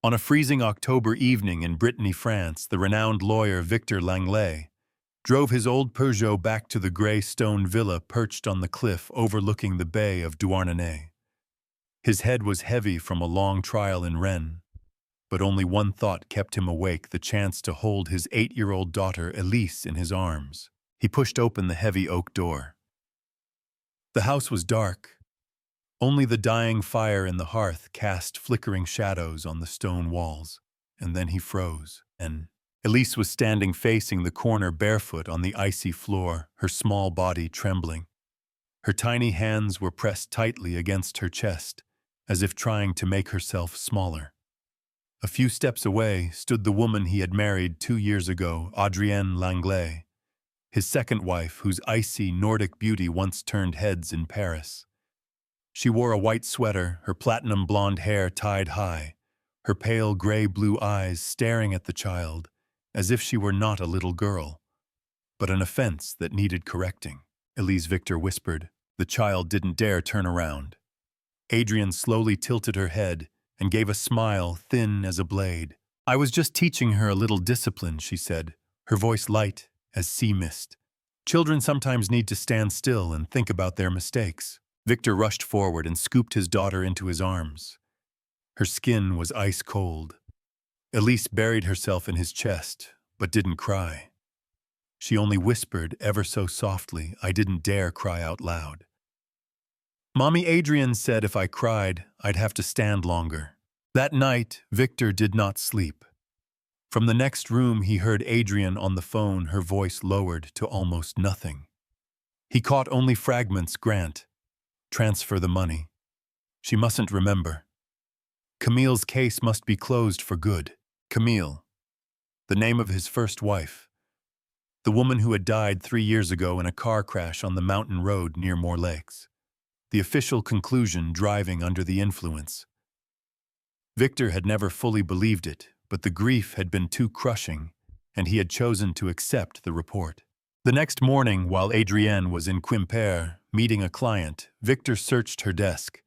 On a freezing October evening in Brittany, France, the renowned lawyer Victor Langlais drove his old Peugeot back to the grey stone villa perched on the cliff overlooking the bay of Douarnenez. His head was heavy from a long trial in Rennes, but only one thought kept him awake: the chance to hold his 8-year-old daughter Elise in his arms. He pushed open the heavy oak door. The house was dark. Only the dying fire in the hearth cast flickering shadows on the stone walls. And then he froze. And Elise was standing facing the corner, barefoot on the icy floor, her small body trembling. Her tiny hands were pressed tightly against her chest, as if trying to make herself smaller. A few steps away stood the woman he had married 2 years ago, Adrienne Langlais, his second wife, whose icy Nordic beauty once turned heads in Paris. She wore a white sweater, her platinum blonde hair tied high, her pale gray-blue eyes staring at the child, as if she were not a little girl, but an offense that needed correcting. Elise, Victor whispered. The child didn't dare turn around. Adrienne slowly tilted her head and gave a smile thin as a blade. I was just teaching her a little discipline, she said, her voice light as sea mist. Children sometimes need to stand still and think about their mistakes. Victor rushed forward and scooped his daughter into his arms. Her skin was ice cold. Elise buried herself in his chest, but didn't cry. She only whispered ever so softly, I didn't dare cry out loud. Mommy Adrienne said if I cried, I'd have to stand longer. That night, Victor did not sleep. From the next room, he heard Adrienne on the phone, her voice lowered to almost nothing. He caught only fragments. Grant. Transfer the money. She mustn't remember. Camille's case must be closed for good. Camille. The name of his first wife. The woman who had died 3 years ago in a car crash on the mountain road near Morlaix. The official conclusion: driving under the influence. Victor had never fully believed it, but the grief had been too crushing, and he had chosen to accept the report. The next morning, while Adrienne was in Quimper meeting a client, Victor searched her desk.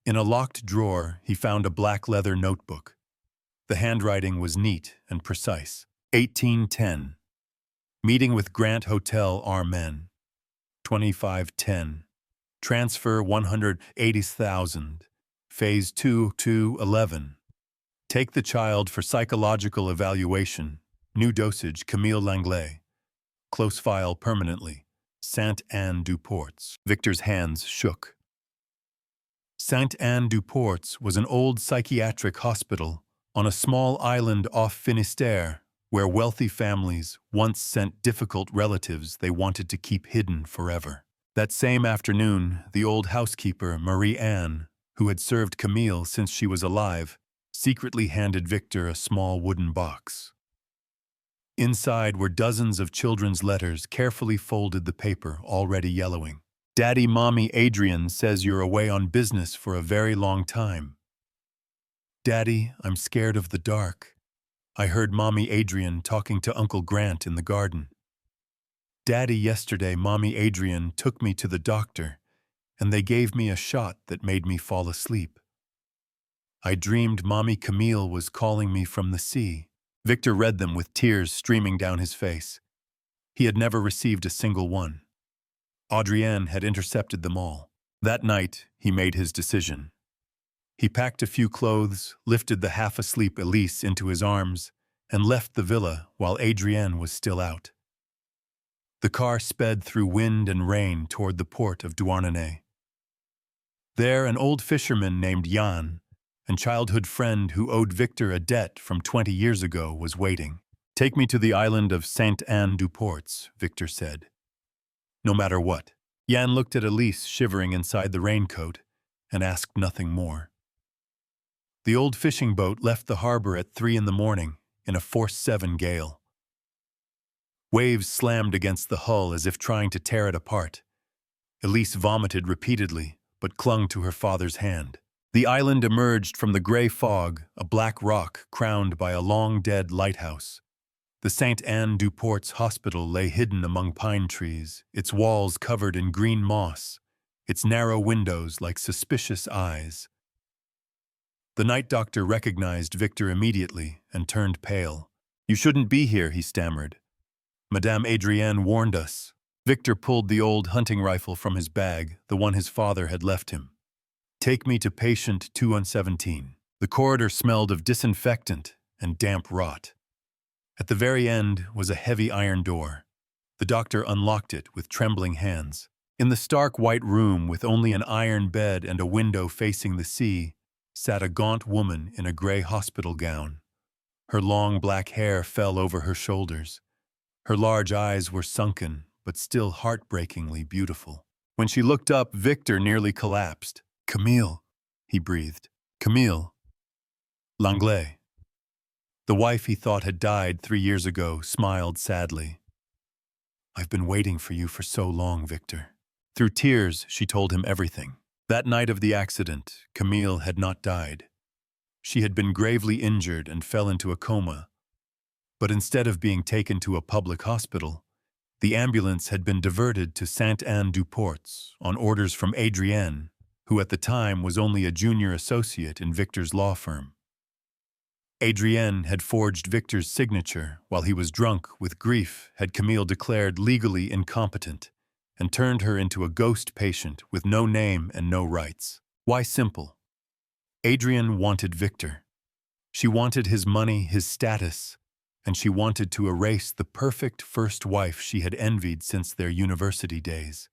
In a locked drawer, he found a black leather notebook. The handwriting was neat and precise. 1810. Meeting with Grant Hotel Armen. 2510. Transfer 180,000. Phase 2 to 11. Take the child for psychological evaluation. New dosage, Camille Langlais. Close file permanently. Sainte-Anne-du-Ports. Victor's hands shook. Sainte-Anne-du-Ports was an old psychiatric hospital on a small island off Finistère, where wealthy families once sent difficult relatives they wanted to keep hidden forever. That same afternoon, the old housekeeper, Marie-Anne, who had served Camille since she was alive, secretly handed Victor a small wooden box. Inside were dozens of children's letters, carefully folded, the paper already yellowing. Daddy, Mommy Adrienne says you're away on business for a very long time. Daddy, I'm scared of the dark. I heard Mommy Adrienne talking to Uncle Grant in the garden. Daddy, yesterday Mommy Adrienne took me to the doctor, and they gave me a shot that made me fall asleep. I dreamed Mommy Camille was calling me from the sea. Victor read them with tears streaming down his face. He had never received a single one. Adrienne had intercepted them all. That night, he made his decision. He packed a few clothes, lifted the half-asleep Elise into his arms, and left the villa while Adrienne was still out. The car sped through wind and rain toward the port of Douarnenez. There, an old fisherman named Jan, and childhood friend who owed Victor a debt from 20 years ago, was waiting. Take me to the island of Sainte-Anne-du-Ports, Victor said. No matter what. Jan looked at Elise shivering inside the raincoat and asked nothing more. The old fishing boat left the harbor at 3 a.m. in a force 7 gale. Waves slammed against the hull as if trying to tear it apart. Elise vomited repeatedly, but clung to her father's hand. The island emerged from the gray fog, a black rock crowned by a long-dead lighthouse. The Sainte-Anne-du-Ports hospital lay hidden among pine trees, its walls covered in green moss, its narrow windows like suspicious eyes. The night doctor recognized Victor immediately and turned pale. "You shouldn't be here," he stammered. "Madame Adrienne warned us." Victor pulled the old hunting rifle from his bag, the one his father had left him. "Take me to patient 217. The corridor smelled of disinfectant and damp rot. At the very end was a heavy iron door. The doctor unlocked it with trembling hands. In the stark white room, with only an iron bed and a window facing the sea, sat a gaunt woman in a gray hospital gown. Her long black hair fell over her shoulders. Her large eyes were sunken, but still heartbreakingly beautiful. When she looked up, Victor nearly collapsed. "Camille," he breathed. "Camille Langlais." The wife he thought had died 3 years ago smiled sadly. "I've been waiting for you for so long, Victor." Through tears, she told him everything. That night of the accident, Camille had not died. She had been gravely injured and fell into a coma. But instead of being taken to a public hospital, the ambulance had been diverted to Sainte-Anne-du-Port's on orders from Adrienne, who at the time was only a junior associate in Victor's law firm. Adrienne had forged Victor's signature while he was drunk with grief, had Camille declared legally incompetent, and turned her into a ghost patient with no name and no rights. Why simple? Adrienne wanted Victor. She wanted his money, his status, and she wanted to erase the perfect first wife she had envied since their university days.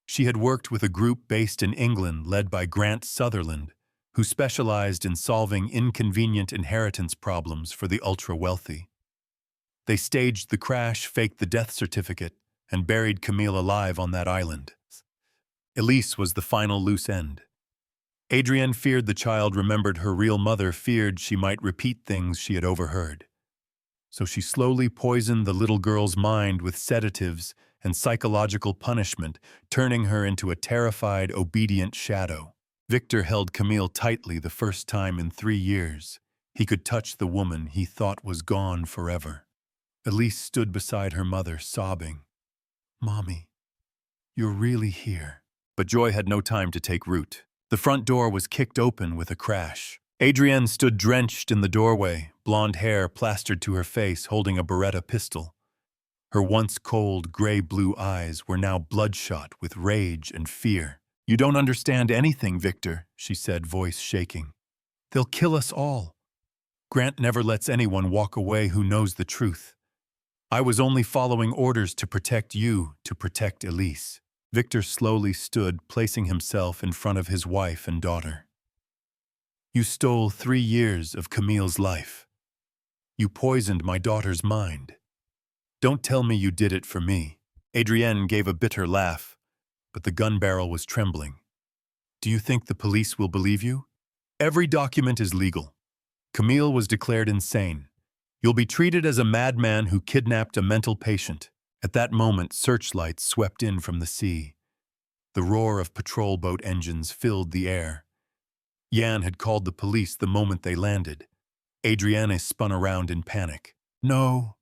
She had worked with a group based in England led by Grant Sutherland, who specialized in solving inconvenient inheritance problems for the ultra-wealthy. They staged the crash, faked the death certificate, and buried Camille alive on that island. Elise was the final loose end. Adrienne feared the child remembered her real mother, feared she might repeat things she had overheard. So she slowly poisoned the little girl's mind with sedatives and psychological punishment, turning her into a terrified, obedient shadow. Victor held Camille tightly the first time in 3 years. He could touch the woman he thought was gone forever. Elise stood beside her mother, sobbing. "Mommy, you're really here." But joy had no time to take root. The front door was kicked open with a crash. Adrienne stood drenched in the doorway, blonde hair plastered to her face, holding a Beretta pistol. Her once cold, gray-blue eyes were now bloodshot with rage and fear. "You don't understand anything, Victor," she said, voice shaking. "They'll kill us all. Grant never lets anyone walk away who knows the truth. I was only following orders to protect you, to protect Elise." Victor slowly stood, placing himself in front of his wife and daughter. "You stole 3 years of Camille's life. You poisoned my daughter's mind. Don't tell me you did it for me." Adrienne gave a bitter laugh, but the gun barrel was trembling. "Do you think the police will believe you? Every document is legal. Camille was declared insane. You'll be treated as a madman who kidnapped a mental patient." At that moment, searchlights swept in from the sea. The roar of patrol boat engines filled the air. Jan had called the police the moment they landed. Adrienne spun around in panic. "No,"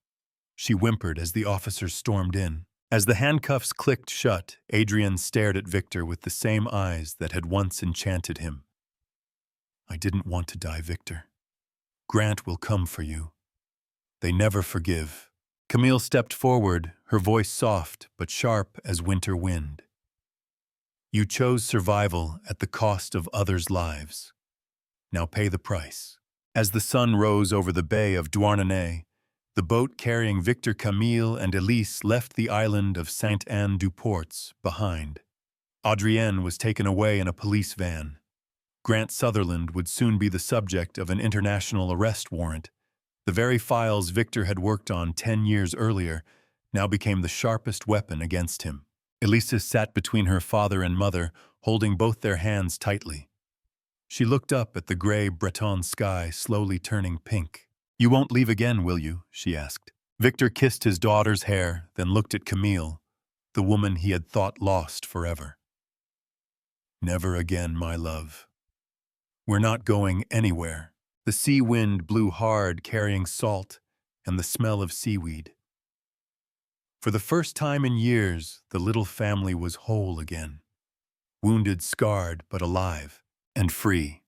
she whimpered as the officers stormed in. As the handcuffs clicked shut, Adrienne stared at Victor with the same eyes that had once enchanted him. "I didn't want to die, Victor. Grant will come for you. They never forgive." Camille stepped forward, her voice soft but sharp as winter wind. "You chose survival at the cost of others' lives. Now pay the price." As the sun rose over the bay of Douarnenez, the boat carrying Victor, Camille, and Elise left the island of Sainte-Anne-du-Port's behind. Adrienne was taken away in a police van. Grant Sutherland would soon be the subject of an international arrest warrant. The very files Victor had worked on 10 years earlier now became the sharpest weapon against him. Elise sat between her father and mother, holding both their hands tightly. She looked up at the gray Breton sky slowly turning pink. "You won't leave again, will you?" she asked. Victor kissed his daughter's hair, then looked at Camille, the woman he had thought lost forever. "Never again, my love. We're not going anywhere." The sea wind blew hard, carrying salt and the smell of seaweed. For the first time in years, the little family was whole again. Wounded, scarred, but alive and free.